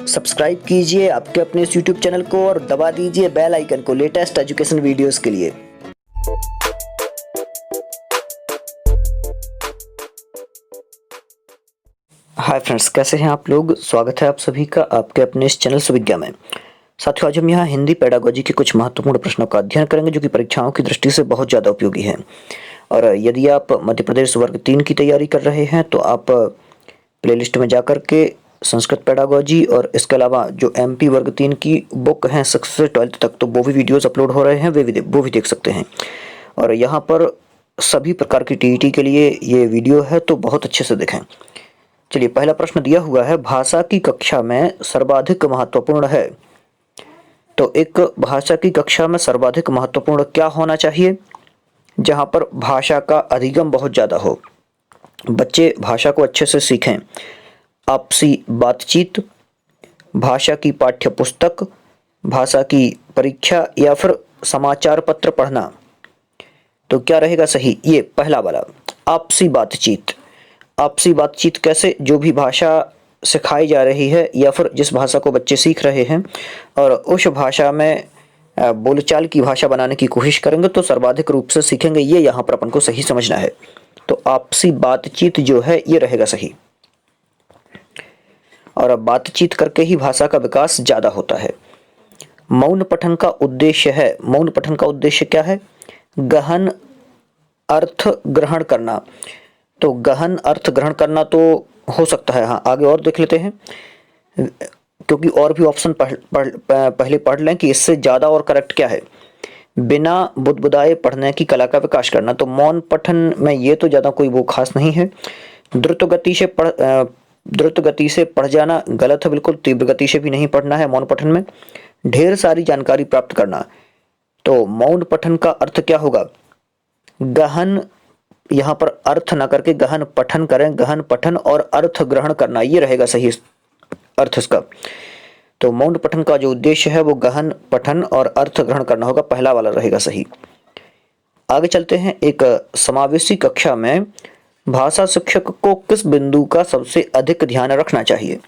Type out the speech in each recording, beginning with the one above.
Subscribe कीजिए आपके अपने इस YouTube चैनल को और दबा दीजिए बेल आइकन को लेटेस्ट एजुकेशन वीडियोस के लिए। हाय फ्रेंड्स, कैसे हैं आप लोग। स्वागत है आप सभी का आपके अपने इस चैनल सुविज्ञा में। साथियों, आज हम यहाँ हिंदी पेडागोजी के कुछ महत्वपूर्ण प्रश्नों का अध्ययन करेंगे जो कि परीक्षाओं की दृष्टि से बहुत ज़्यादा उपयोगी हैं। और यदि आप मध्य प्रदेश वर्ग 3 की तैयारी कर रहे हैं तो आप प्लेलिस्ट में जाकर के संस्कृत पेडागोजी और इसके अलावा जो MP वर्ग 3 की बुक हैं 6 से 12 तक, तो वो भी वीडियोस अपलोड हो रहे हैं, वो भी देख सकते हैं। और यहाँ पर सभी प्रकार की TET के लिए ये वीडियो है, तो बहुत अच्छे से देखें। चलिए, पहला प्रश्न दिया हुआ है, भाषा की कक्षा में सर्वाधिक महत्वपूर्ण है। तो एक भाषा की कक्षा में सर्वाधिक महत्वपूर्ण क्या होना चाहिए? जहाँ पर भाषा का अधिगम बहुत ज़्यादा हो, बच्चे भाषा को अच्छे से सीखें। आपसी बातचीत, भाषा की पाठ्य पुस्तक, भाषा की परीक्षा या फिर समाचार पत्र पढ़ना। तो क्या रहेगा सही? ये पहला वाला, आपसी बातचीत। आपसी बातचीत कैसे? जो भी भाषा सिखाई जा रही है या फिर जिस भाषा को बच्चे सीख रहे हैं और उस भाषा में बोलचाल की भाषा बनाने की कोशिश करेंगे तो सर्वाधिक रूप से सीखेंगे। ये यहाँ पर अपन को सही समझना है। तो आपसी बातचीत जो है ये रहेगा सही। और अब बातचीत करके ही भाषा का विकास ज़्यादा होता है। मौन पठन का उद्देश्य है, मौन पठन का उद्देश्य क्या है? गहन अर्थ ग्रहण करना। तो गहन अर्थ ग्रहण करना तो हो सकता है, हाँ आगे और देख लेते हैं, क्योंकि और भी ऑप्शन पहले पढ़ लें कि इससे ज़्यादा और करेक्ट क्या है। बिना बुदबुदाए पढ़ने की कला का विकास करना। तो मौन पठन में ये तो ज़्यादा कोई वो खास नहीं है। द्रुत गति से पढ़ जाना गलत है बिल्कुल, तीव्र गति से भी नहीं पढ़ना है मौन पठन में। ढेर सारी जानकारी प्राप्त करना। तो मौन पठन का अर्थ क्या होगा? गहन, यहाँ पर अर्थ ना करके गहन पठन करें, गहन पठन और अर्थ ग्रहण करना, ये रहेगा सही अर्थ इसका। तो मौन पठन का जो उद्देश्य है वो गहन पठन और अर्थ ग्रहण करना होगा, पहला वाला रहेगा सही। आगे चलते हैं। एक समावेशी कक्षा में भाषा शिक्षक को किस बिंदु का सबसे अधिक ध्यान रखना चाहिए?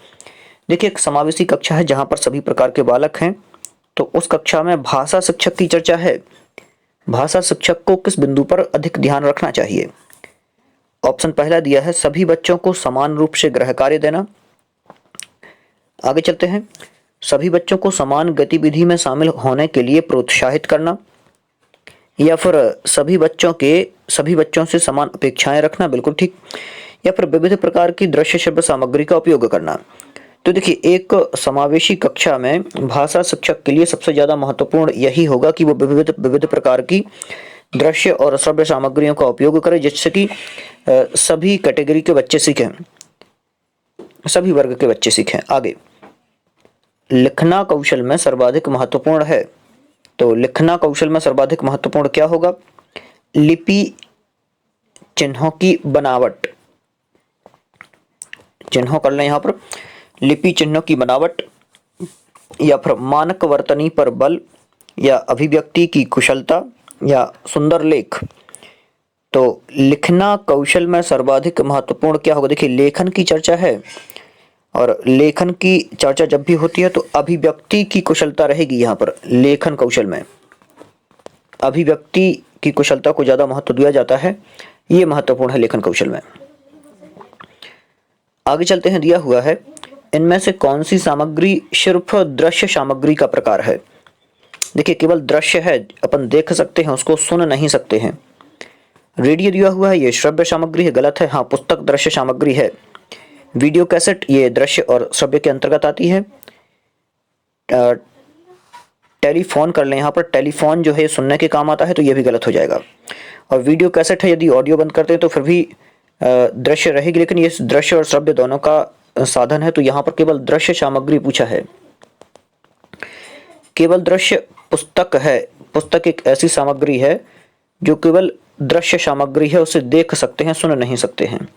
देखिए, एक समावेशी कक्षा है जहां पर सभी प्रकार के बालक हैं, तो उस कक्षा में भाषा शिक्षक की चर्चा है। भाषा शिक्षक को किस बिंदु पर अधिक ध्यान रखना चाहिए? ऑप्शन पहला दिया है, सभी बच्चों को समान रूप से गृह कार्य देना। आगे चलते हैं, सभी बच्चों को समान गतिविधि में शामिल होने के लिए प्रोत्साहित करना, या फिर सभी बच्चों से समान अपेक्षाएं रखना, बिल्कुल ठीक, या फिर विविध प्रकार की दृश्य श्रव्य सामग्री का उपयोग करना। तो देखिए, एक समावेशी कक्षा में भाषा शिक्षक के लिए सबसे ज़्यादा महत्वपूर्ण यही होगा कि वो विविध प्रकार की दृश्य और श्रव्य सामग्रियों का उपयोग करें, जिससे कि सभी कैटेगरी के बच्चे सीखें, सभी वर्ग के बच्चे सीखें। आगे, लिखना कौशल में सर्वाधिक महत्वपूर्ण है। तो लिखना कौशल में सर्वाधिक महत्वपूर्ण क्या होगा? लिपि चिन्हों की बनावट। चिन्हों कर लें यहाँ पर, लिपि चिन्हों की बनावट, या फिर मानक वर्तनी पर बल, या अभिव्यक्ति की कुशलता, या सुंदर लेख। तो लिखना कौशल में सर्वाधिक महत्वपूर्ण क्या होगा? देखिए, लेखन की चर्चा है और लेखन की चर्चा जब भी होती है तो अभिव्यक्ति की कुशलता रहेगी। यहाँ पर लेखन कौशल में अभिव्यक्ति की कुशलता को ज़्यादा महत्व दिया जाता है, ये महत्वपूर्ण है लेखन कौशल में। आगे चलते हैं। दिया हुआ है, इनमें से कौन सी सामग्री सिर्फ दृश्य सामग्री का प्रकार है? देखिए, केवल दृश्य है, अपन देख सकते हैं, उसको सुन नहीं सकते हैं। रेडियो दिया हुआ है, ये श्रव्य सामग्री है, गलत है। हाँ, पुस्तक दृश्य सामग्री है। वीडियो कैसेट ये दृश्य और श्रव्य के अंतर्गत आती है। टेलीफोन कर लें यहाँ पर, टेलीफोन जो है सुनने के काम आता है, तो ये भी गलत हो जाएगा। और वीडियो कैसेट है, यदि ऑडियो बंद करते हैं तो फिर भी दृश्य रहेगी, लेकिन ये दृश्य और श्रव्य दोनों का साधन है, तो यहाँ पर केवल दृश्य सामग्री पूछा है। केवल दृश्य पुस्तक है। पुस्तक एक ऐसी सामग्री है जो केवल दृश्य सामग्री है, उसे देख सकते हैं, सुन नहीं सकते हैं।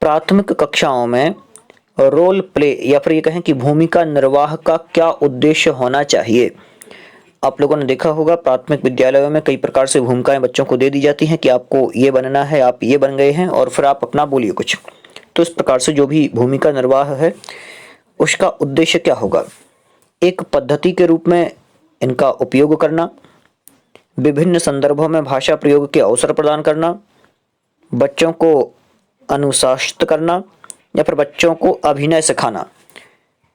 प्राथमिक कक्षाओं में रोल प्ले या फिर ये कहें कि भूमिका निर्वाह का क्या उद्देश्य होना चाहिए? आप लोगों ने देखा होगा, प्राथमिक विद्यालयों में कई प्रकार से भूमिकाएं बच्चों को दे दी जाती हैं कि आपको ये बनना है, आप ये बन गए हैं और फिर आप अपना बोलिए कुछ। तो इस प्रकार से जो भी भूमिका निर्वाह है उसका उद्देश्य क्या होगा? एक पद्धति के रूप में इनका उपयोग करना, विभिन्न संदर्भों में भाषा प्रयोग के अवसर प्रदान करना, बच्चों को अनुशासित करना या फिर बच्चों को अभिनय सिखाना।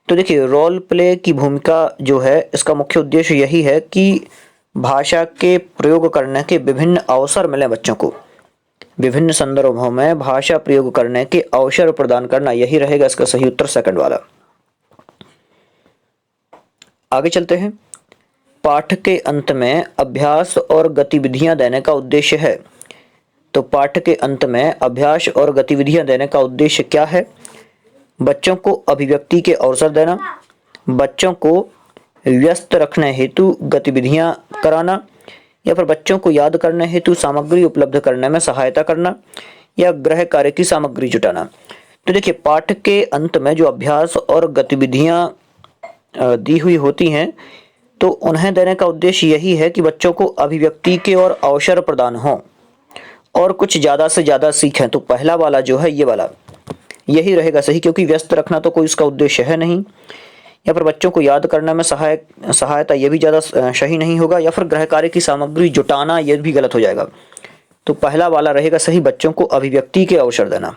तो देखिए, रोल प्ले की भूमिका जो है इसका मुख्य उद्देश्य यही है कि भाषा के प्रयोग करने के विभिन्न अवसर मिले बच्चों को, विभिन्न संदर्भों में भाषा प्रयोग करने के अवसर प्रदान करना, यही रहेगा इसका सही उत्तर सेकंड वाला। आगे चलते हैं। पाठ के अंत में अभ्यास और गतिविधियां देने का उद्देश्य है। तो पाठ के अंत में अभ्यास और गतिविधियां देने का उद्देश्य क्या है? बच्चों को अभिव्यक्ति के अवसर देना, बच्चों को व्यस्त रखने हेतु गतिविधियां कराना, या फिर बच्चों को याद करने हेतु सामग्री उपलब्ध करने में सहायता करना, या गृह कार्य की सामग्री जुटाना। तो देखिए, पाठ के अंत में जो अभ्यास और गतिविधियां दी हुई होती हैं तो उन्हें देने का उद्देश्य यही है कि बच्चों को अभिव्यक्ति के और अवसर प्रदान हो और कुछ ज़्यादा से ज़्यादा सीखें। तो पहला वाला जो है ये वाला, यही रहेगा सही, क्योंकि व्यस्त रखना तो कोई इसका उद्देश्य है नहीं, या फिर बच्चों को याद करने में सहायता ये भी ज़्यादा सही नहीं होगा, या फिर गृह कार्य की सामग्री जुटाना ये भी गलत हो जाएगा। तो पहला वाला रहेगा सही, बच्चों को अभिव्यक्ति के अवसर देना।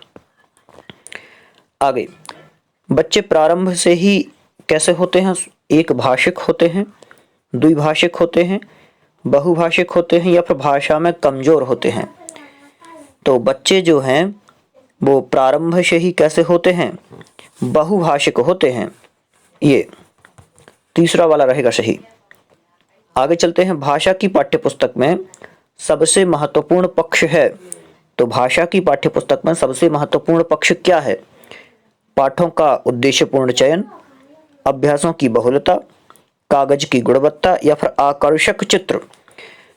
आगे, बच्चे प्रारंभ से ही कैसे होते हैं? एक भाषिक होते हैं, द्विभाषिक होते हैं, बहुभाषिक होते हैं, या फिर भाषा में कमजोर होते हैं। तो बच्चे जो हैं वो प्रारंभ से ही कैसे होते हैं? बहुभाषिक होते हैं, ये तीसरा वाला रहेगा सही। आगे चलते हैं। भाषा की पाठ्यपुस्तक में सबसे महत्वपूर्ण पक्ष है। तो भाषा की पाठ्यपुस्तक में सबसे महत्वपूर्ण पक्ष क्या है? पाठों का उद्देश्यपूर्ण चयन, अभ्यासों की बहुलता, कागज की गुणवत्ता, या फिर आकर्षक चित्र।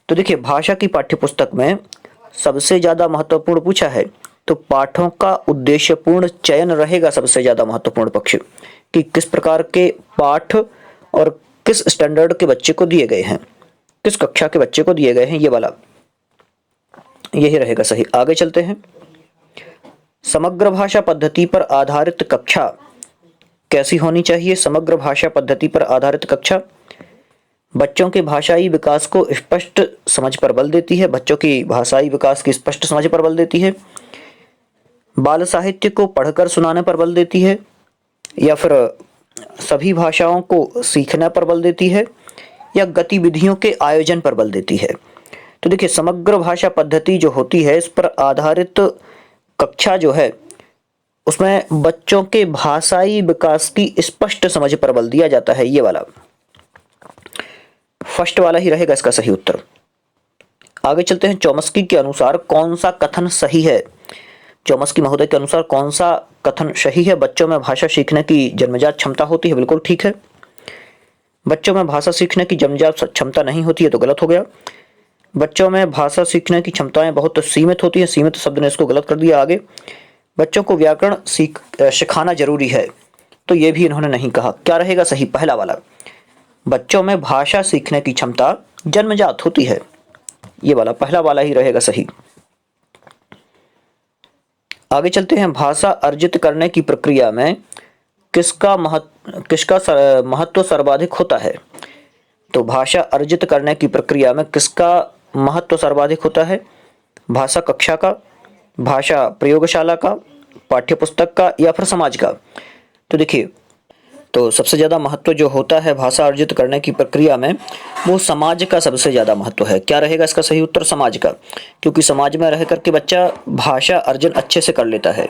तो देखिए, भाषा की पाठ्यपुस्तक में सबसे ज्यादा महत्वपूर्ण पूछा है तो पाठों का उद्देश्यपूर्ण चयन रहेगा सबसे ज्यादा महत्वपूर्ण पक्ष, कि किस प्रकार के पाठ और किस स्टैंडर्ड के बच्चे को दिए गए हैं, किस कक्षा के बच्चे को दिए गए हैं, ये वाला यही रहेगा सही। आगे चलते हैं। समग्र भाषा पद्धति पर आधारित कक्षा कैसी होनी चाहिए? समग्र भाषा पद्धति पर आधारित कक्षा बच्चों के भाषाई विकास को स्पष्ट समझ पर बल देती है, बच्चों की भाषाई विकास की स्पष्ट समझ पर बल देती है, बाल साहित्य को पढ़कर सुनाने पर बल देती है, या फिर सभी भाषाओं को सीखने पर बल देती है, या गतिविधियों के आयोजन पर बल देती है। तो देखिए, समग्र भाषा पद्धति जो होती है इस पर आधारित कक्षा जो है उसमें बच्चों के भाषाई विकास की स्पष्ट समझ पर बल दिया जाता है, ये वाला फर्स्ट वाला ही रहेगा इसका सही उत्तर। आगे चलते हैं। चॉम्स्की के अनुसार कौन सा कथन सही है? चॉम्स्की महोदय के अनुसार कौन सा कथन सही है? बच्चों में भाषा सीखने की जन्मजात क्षमता होती है, बिल्कुल ठीक है। बच्चों में भाषा सीखने की जन्मजात क्षमता नहीं होती है तो गलत हो गया। बच्चों में भाषा सीखने की क्षमताएं बहुत सीमित होती है, सीमित शब्द ने इसको गलत कर दिया। आगे, बच्चों को व्याकरण सिखाना जरूरी है, तो ये भी इन्होंने नहीं कहा। क्या रहेगा सही? पहला वाला, बच्चों में भाषा सीखने की क्षमता जन्मजात होती है, ये वाला पहला वाला ही रहेगा सही। आगे चलते हैं। भाषा अर्जित करने की प्रक्रिया में किसका महत्व सर्वाधिक होता है? तो भाषा अर्जित करने की प्रक्रिया में किसका महत्व सर्वाधिक होता है? भाषा कक्षा का, भाषा प्रयोगशाला का, पाठ्यपुस्तक का, या फिर समाज का? तो देखिए, तो सबसे ज़्यादा महत्व जो होता है भाषा अर्जित करने की प्रक्रिया में वो समाज का सबसे ज़्यादा महत्व है। क्या रहेगा इसका सही उत्तर? समाज का, क्योंकि समाज में रह करके बच्चा भाषा अर्जन अच्छे से कर लेता है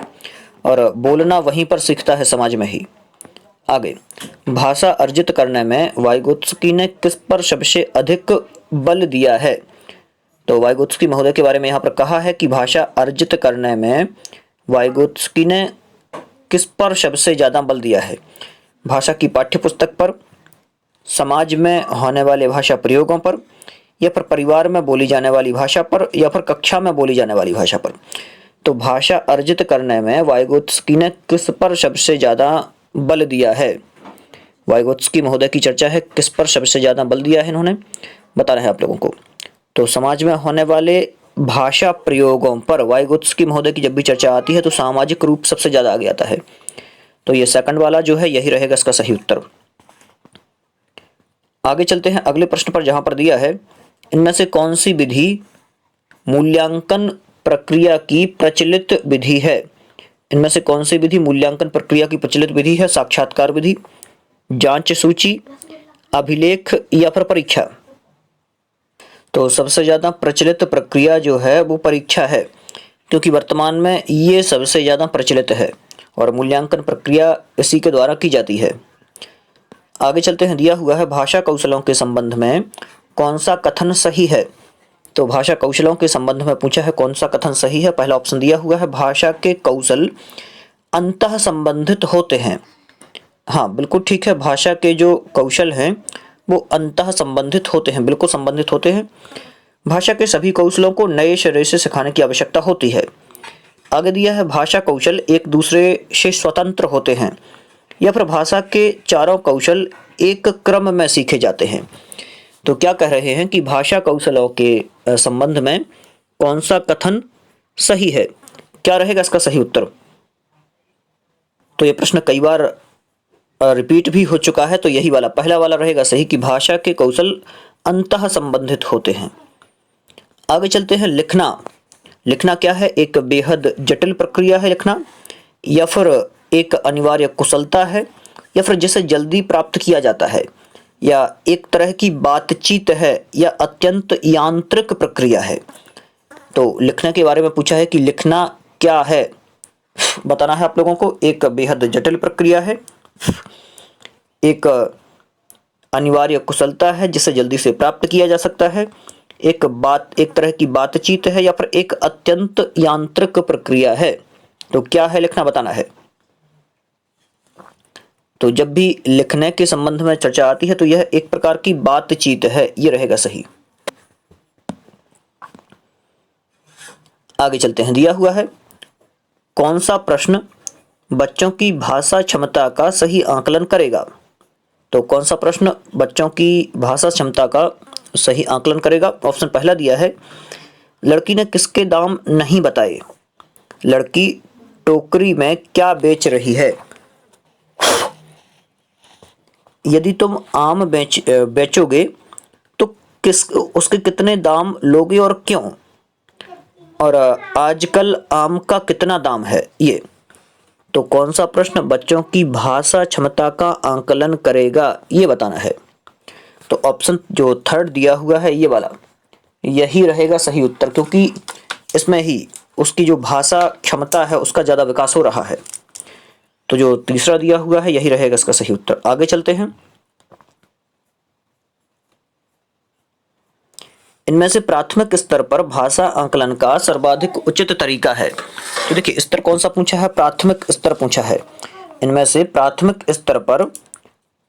और बोलना वहीं पर सीखता है, समाज में ही। आगे, भाषा अर्जित करने में वाइगोत्स्की ने किस पर सबसे अधिक बल दिया है? तो वाइगोत्स्की महोदय के बारे में यहाँ पर कहा है कि भाषा अर्जित करने में वाइगोत्स्की ने किस पर सबसे ज़्यादा बल दिया है? भाषा की पाठ्यपुस्तक पर, समाज में होने वाले भाषा प्रयोगों पर, या फिर परिवार में बोली जाने वाली भाषा पर, या फिर कक्षा में बोली जाने वाली भाषा पर? तो भाषा अर्जित करने में वाइगोत्स्की ने किस पर सबसे ज़्यादा बल दिया है? वाइगोत्स्की महोदय की चर्चा है, किस पर सबसे ज़्यादा बल दिया है इन्होंने, बता रहे हैं आप लोगों को। तो समाज में होने वाले भाषा प्रयोगों पर वाइगोत्स्की महोदय की जब भी चर्चा आती है तो सामाजिक रूप सबसे ज़्यादा आगे आता है। तो ये सेकंड वाला जो है यही रहेगा इसका सही उत्तर। आगे चलते हैं अगले प्रश्न पर, जहां पर दिया है इनमें से कौन सी विधि मूल्यांकन प्रक्रिया की प्रचलित विधि है। इनमें से कौन सी विधि मूल्यांकन प्रक्रिया की प्रचलित विधि है? साक्षात्कार विधि, जांच सूची, अभिलेख या फिर परीक्षा। तो सबसे ज्यादा प्रचलित प्रक्रिया जो है वो परीक्षा है, क्योंकि वर्तमान में ये सबसे ज्यादा प्रचलित है और मूल्यांकन प्रक्रिया इसी के द्वारा की जाती है। आगे चलते हैं, दिया हुआ है भाषा कौशलों के संबंध में कौन सा कथन सही है। तो भाषा कौशलों के संबंध में पूछा है कौन सा कथन सही है। पहला ऑप्शन दिया हुआ है भाषा के कौशल अंतः संबंधित होते हैं। हाँ बिल्कुल ठीक है, भाषा के जो कौशल हैं वो अंतः संबंधित होते हैं, बिल्कुल संबंधित होते हैं। भाषा के सभी कौशलों को नए सिरे से सिखाने की आवश्यकता होती है। आगे दिया है भाषा कौशल एक दूसरे से स्वतंत्र होते हैं या फिर भाषा के चारों कौशल एक क्रम में सीखे जाते हैं। तो क्या कह रहे हैं कि भाषा कौशलों के संबंध में कौन सा कथन सही है, क्या रहेगा इसका सही उत्तर। तो ये प्रश्न कई बार रिपीट भी हो चुका है, तो यही वाला पहला वाला रहेगा सही कि भाषा के कौशल अंतः संबंधित होते हैं। आगे चलते हैं, लिखना। लिखना क्या है? एक बेहद जटिल प्रक्रिया है लिखना, या फिर एक अनिवार्य कुशलता है, या फिर जिसे जल्दी प्राप्त किया जाता है, या एक तरह की बातचीत है, या अत्यंत यांत्रिक प्रक्रिया है। तो लिखने के बारे में पूछा है कि लिखना क्या है, बताना है आप लोगों को। एक बेहद जटिल प्रक्रिया है, एक अनिवार्य कुशलता है जिसे जल्दी से प्राप्त किया जा सकता है, एक तरह की बातचीत है, या फिर एक अत्यंत यांत्रिक प्रक्रिया है। तो क्या है लिखना, बताना है। तो जब भी लिखने के संबंध में चर्चा आती है तो यह एक प्रकार की बातचीत है, यह रहेगा सही। आगे चलते हैं, दिया हुआ है कौन सा प्रश्न बच्चों की भाषा क्षमता का सही आकलन करेगा। तो कौन सा प्रश्न बच्चों की भाषा क्षमता का सही आकलन करेगा। ऑप्शन पहला दिया है लड़की ने किसके दाम नहीं बताए, लड़की टोकरी में क्या बेच रही है। यदि तुम आम बेचोगे तो उसके कितने दाम लोगे और क्यों, और आजकल आम का कितना दाम है, ये। तो कौन सा प्रश्न बच्चों की भाषा क्षमता का आकलन करेगा, ये बताना है। तो ऑप्शन जो थर्ड दिया हुआ है ये वाला, यही रहेगा सही उत्तर, क्योंकि इसमें ही उसकी जो भाषा क्षमता है उसका ज़्यादा विकास हो रहा है। तो जो तीसरा दिया हुआ है यही रहेगा इसका सही उत्तर। आगे चलते हैं, इनमें से प्राथमिक स्तर पर भाषा आकलन का सर्वाधिक उचित तरीका है। तो देखिए स्तर कौन सा पूछा है, प्राथमिक स्तर पूछा है। इनमें से प्राथमिक स्तर पर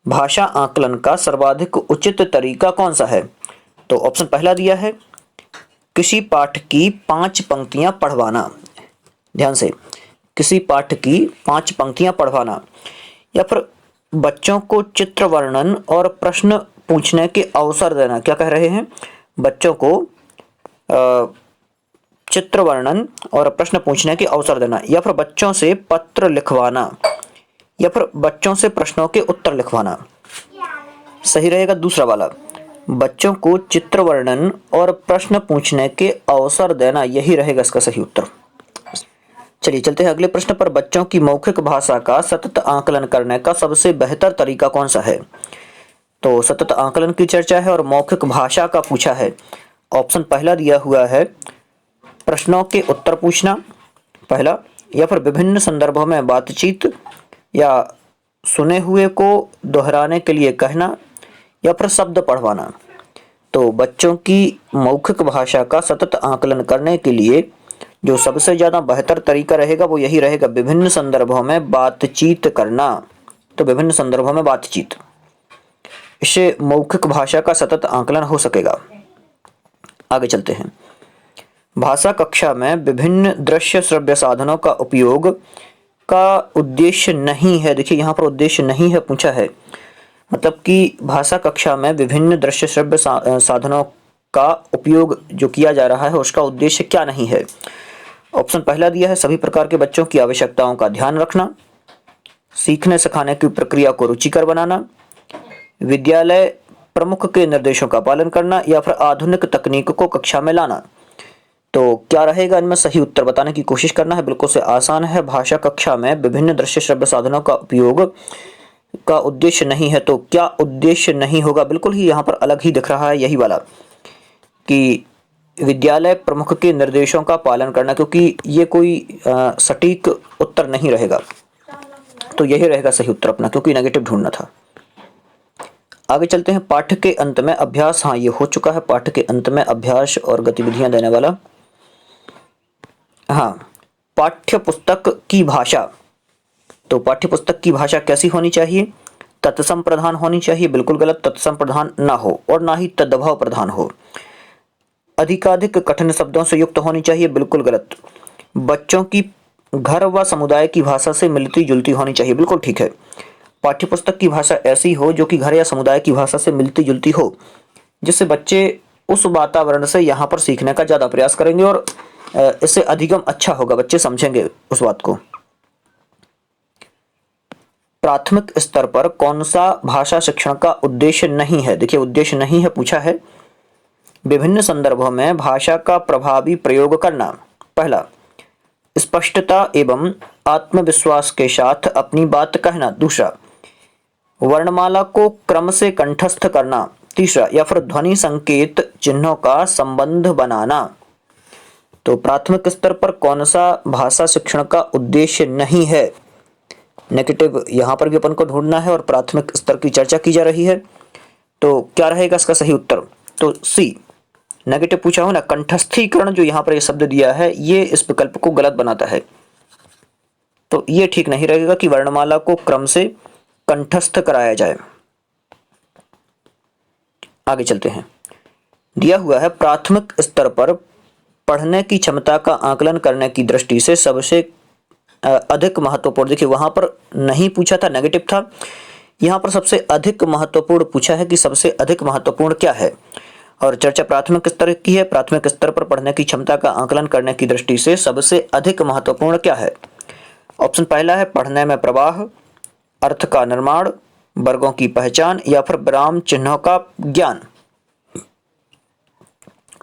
भाषा आकलन का सर्वाधिक उचित तरीका कौन सा है। तो ऑप्शन पहला दिया है किसी पाठ की 5 पंक्तियां पढ़वाना। ध्यान से, किसी पाठ की 5 पंक्तियां पढ़वाना, या फिर बच्चों को चित्र वर्णन और प्रश्न पूछने के अवसर देना। क्या कह रहे हैं, बच्चों को चित्र वर्णन और प्रश्न पूछने के अवसर देना, या फिर बच्चों से पत्र लिखवाना, या फिर बच्चों से प्रश्नों के उत्तर लिखवाना। सही रहेगा दूसरा वाला, बच्चों को चित्र वर्णन और प्रश्न पूछने के अवसर देना, यही रहेगा इसका सही उत्तर। चलिए चलते हैं अगले प्रश्न पर, बच्चों की मौखिक भाषा का सतत आकलन करने का सबसे बेहतर तरीका कौन सा है। तो सतत आकलन की चर्चा है और मौखिक भाषा का पूछा है। ऑप्शन पहला दिया हुआ है प्रश्नों के उत्तर पूछना पहला, या फिर विभिन्न संदर्भों में बातचीत, या सुने हुए को दोहराने के लिए कहना, या फिर शब्द पढ़वाना। तो बच्चों की मौखिक भाषा का सतत आकलन करने के लिए जो सबसे ज़्यादा बेहतर तरीका रहेगा वो यही रहेगा, विभिन्न संदर्भों में बातचीत करना। तो विभिन्न संदर्भों में बातचीत, इससे मौखिक भाषा का सतत आकलन हो सकेगा। आगे चलते हैं, भाषा कक्षा में विभिन्न दृश्य श्रव्य साधनों का उपयोग का उद्देश्य नहीं है। देखिए यहाँ पर उद्देश्य नहीं है पूछा है, मतलब कि भाषा कक्षा में विभिन्न दृश्य श्रव्य साधनों का उपयोग जो किया जा रहा है उसका उद्देश्य क्या नहीं है। ऑप्शन पहला दिया है सभी प्रकार के बच्चों की आवश्यकताओं का ध्यान रखना, सीखने सिखाने की प्रक्रिया को रुचिकर बनाना, विद्यालय प्रमुख के निर्देशों का पालन करना, या फिर आधुनिक तकनीक को कक्षा में लाना। तो क्या रहेगा इनमें सही उत्तर बताने की कोशिश करना है। बिल्कुल से आसान है। भाषा कक्षा में विभिन्न दृश्य श्रव्य साधनों का उपयोग का उद्देश्य नहीं है। तो क्या उद्देश्य नहीं होगा? बिल्कुल ही यहाँ पर अलग ही दिख रहा है, यही वाला कि विद्यालय प्रमुख के निर्देशों का पालन करना, क्योंकि ये कोई सटीक उत्तर नहीं रहेगा। तो यही रहेगा सही उत्तर अपना, क्योंकि नेगेटिव ढूंढना था। आगे चलते हैं। पाठ्य के अंत में अभ्यास। हाँ, ये हो चुका है। पाठ्य के अंत में अभ्यास और गतिविधियां देने वाला। हाँ, पाठ्य पुस्तक की भाषा। तो पाठ्य पुस्तक की भाषा कैसी होनी चाहिए? तत्सम प्रधान होनी चाहिए। बिल्कुल गलत। तत्सम प्रधान ना हो और ना ही तद्भव प्रधान हो। अधिकाधिक कठिन शब्दों से युक्त होनी चाहिए। बिल्कुल गलत। बच्चों की घर व समुदाय की भाषा से मिलती जुलती होनी चाहिए। बिल्कुल ठीक है। पाठ्य पुस्तक की भाषा ऐसी हो जो कि घर या समुदाय की भाषा से मिलती जुलती हो, जिससे बच्चे उस वातावरण से यहाँ पर सीखने का ज़्यादा प्रयास करेंगे और इससे अधिगम अच्छा होगा, बच्चे समझेंगे उस बात को। प्राथमिक स्तर पर कौन सा भाषा शिक्षण का उद्देश्य नहीं है? देखिए, उद्देश्य नहीं है पूछा है। विभिन्न संदर्भों में भाषा का प्रभावी प्रयोग करना। पहला, स्पष्टता एवं आत्मविश्वास के साथ अपनी बात कहना। दूसरा, वर्णमाला को क्रम से कंठस्थ करना। तीसरा, या फिर ध्वनि संकेत चिन्हों का संबंध बनाना। तो प्राथमिक स्तर पर कौन सा भाषा शिक्षण का उद्देश्य नहीं है? नेगेटिव यहाँ पर भी अपन को ढूंढना है और प्राथमिक स्तर की चर्चा की जा रही है। तो क्या रहेगा इसका सही उत्तर? तो सी, नेगेटिव पूछा हो ना। कंठस्थीकरण जो यहाँ पर ये शब्द दिया है, ये इस विकल्प को गलत बनाता है। तो ये ठीक नहीं रहेगा कि वर्णमाला को क्रम से कंठस्थ कराया जाए। आगे चलते हैं। दिया हुआ है प्राथमिक स्तर पर पढ़ने की क्षमता का आकलन करने की दृष्टि से सबसे अधिक महत्वपूर्ण। देखिए, वहां पर नहीं पूछा था, नेगेटिव था। यहाँ पर सबसे अधिक महत्वपूर्ण पूछा है कि सबसे अधिक महत्वपूर्ण क्या है, और चर्चा प्राथमिक स्तर की है। प्राथमिक स्तर पर पढ़ने की क्षमता का आकलन करने की दृष्टि से सबसे अधिक महत्वपूर्ण क्या है? ऑप्शन पहला है पढ़ने में प्रवाह, अर्थ का निर्माण, वर्गों की पहचान, या फिर विराम चिन्हों का ज्ञान।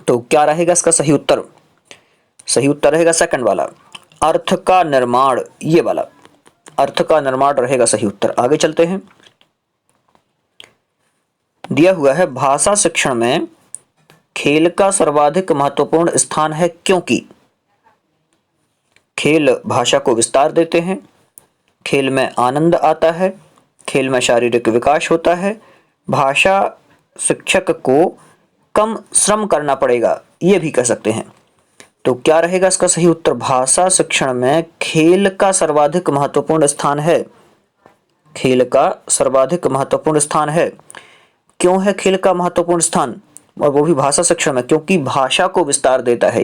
तो क्या रहेगा इसका सही उत्तर? सही उत्तर रहेगा सेकंड वाला, अर्थ का निर्माण। ये वाला अर्थ का निर्माण रहेगा सही उत्तर। आगे चलते हैं। दिया हुआ है भाषा शिक्षण में खेल का सर्वाधिक महत्वपूर्ण स्थान है, क्योंकि खेल भाषा को विस्तार देते हैं, खेल में आनंद आता है, खेल में शारीरिक विकास होता है, भाषा शिक्षक को कम श्रम करना पड़ेगा, ये भी कह सकते हैं। तो क्या रहेगा इसका सही उत्तर? भाषा शिक्षण में खेल का सर्वाधिक महत्वपूर्ण स्थान है। खेल का सर्वाधिक महत्वपूर्ण स्थान है। क्यों है खेल का महत्वपूर्ण स्थान, और वो भी भाषा शिक्षण में? क्योंकि भाषा को विस्तार देता है।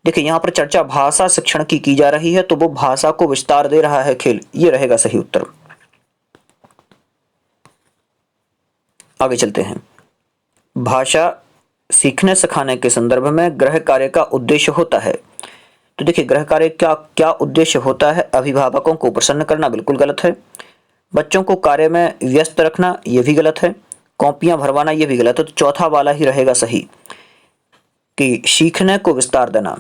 देखिए, यहाँ पर चर्चा भाषा शिक्षण की जा रही है, तो वो भाषा को विस्तार दे रहा है खेल। ये रहेगा सही उत्तर। आगे चलते हैं। भाषा सीखने सिखाने के संदर्भ में गृह कार्य का उद्देश्य होता है। तो देखिए, गृह कार्य का क्या उद्देश्य होता है? अभिभावकों को प्रसन्न करना। बिल्कुल गलत है। बच्चों को कार्य में व्यस्त रखना, यह भी गलत है। कॉपियां भरवाना, यह भी गलत है। तो चौथा वाला ही रहेगा सही, कि सीखने को विस्तार देना।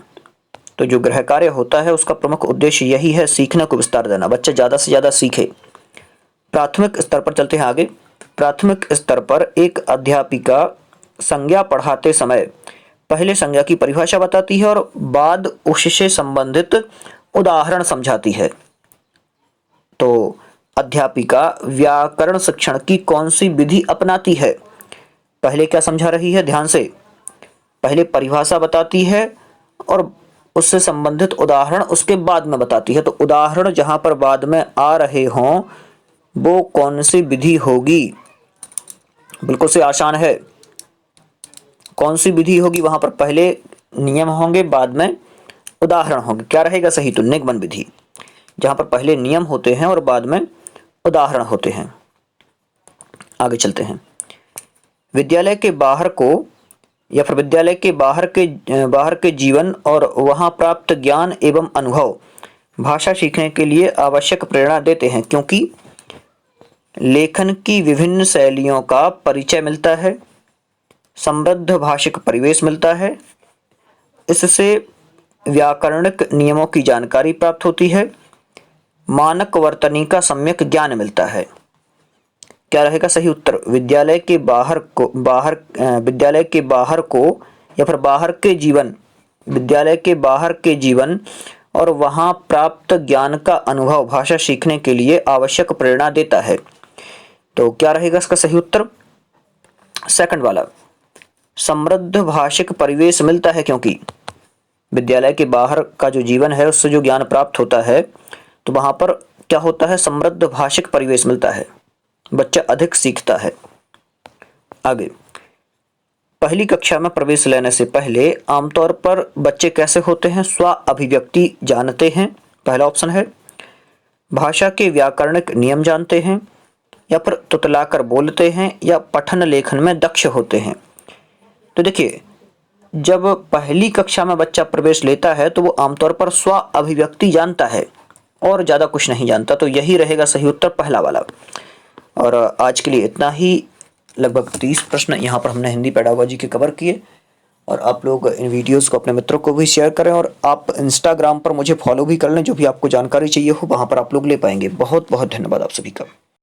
तो जो गृह कार्य होता है उसका प्रमुख उद्देश्य यही है, सीखने को विस्तार देना, बच्चे ज्यादा से ज्यादा सीखे। प्राथमिक स्तर पर चलते हैं आगे। प्राथमिक स्तर पर एक अध्यापिका संज्ञा पढ़ाते समय पहले संज्ञा की परिभाषा बताती है और बाद उससे संबंधित उदाहरण समझाती है। तो अध्यापिका व्याकरण शिक्षण की कौन सी विधि अपनाती है? पहले क्या समझा रही है? ध्यान से, पहले परिभाषा बताती है और उससे संबंधित उदाहरण उसके बाद में बताती है। तो उदाहरण जहां पर बाद में आ रहे हों वो कौन सी विधि होगी? बिल्कुल से आसान है। कौन सी विधि होगी? वहां पर पहले नियम होंगे, बाद में उदाहरण होंगे। क्या रहेगा सही? तो निगमन विधि, जहां पर पहले नियम होते हैं और बाद में उदाहरण होते हैं। आगे चलते हैं। विद्यालय के बाहर को या फिर विद्यालय के बाहर के जीवन और वहां प्राप्त ज्ञान एवं अनुभव भाषा सीखने के लिए आवश्यक प्रेरणा देते हैं क्योंकि लेखन की विभिन्न शैलियों का परिचय मिलता है, समृद्ध भाषिक परिवेश मिलता है, इससे व्याकरणिक नियमों की जानकारी प्राप्त होती है, मानक वर्तनी का सम्यक ज्ञान मिलता है। क्या रहेगा सही उत्तर? विद्यालय के बाहर को या फिर बाहर के जीवन, विद्यालय के बाहर के जीवन और वहां प्राप्त ज्ञान का अनुभव भाषा सीखने के लिए आवश्यक प्रेरणा देता है। तो क्या रहेगा इसका सही उत्तर? सेकंड वाला, समृद्ध भाषिक परिवेश मिलता है क्योंकि विद्यालय के बाहर का जो जीवन है उससे जो ज्ञान प्राप्त होता है तो वहां पर क्या होता है? समृद्ध भाषिक परिवेश मिलता है, बच्चा अधिक सीखता है। आगे, पहली कक्षा में प्रवेश लेने से पहले आमतौर पर बच्चे कैसे होते हैं? स्व अभिव्यक्ति जानते हैं, पहला ऑप्शन है। भाषा के व्याकरणिक नियम जानते हैं, या फिर तुतलाकर बोलते हैं, या पठन लेखन में दक्ष होते हैं। तो देखिए, जब पहली कक्षा में बच्चा प्रवेश लेता है तो वो आमतौर पर स्व अभिव्यक्ति जानता है और ज़्यादा कुछ नहीं जानता। तो यही रहेगा सही उत्तर, पहला वाला। और आज के लिए इतना ही। लगभग 30 प्रश्न यहाँ पर हमने हिंदी पेडागोजी के कवर किए। और आप लोग इन वीडियोस को अपने मित्रों को भी शेयर करें और आप इंस्टाग्राम पर मुझे फॉलो भी कर लें। जो भी आपको जानकारी चाहिए हो वहाँ पर आप लोग ले पाएंगे। बहुत बहुत धन्यवाद आप सभी का।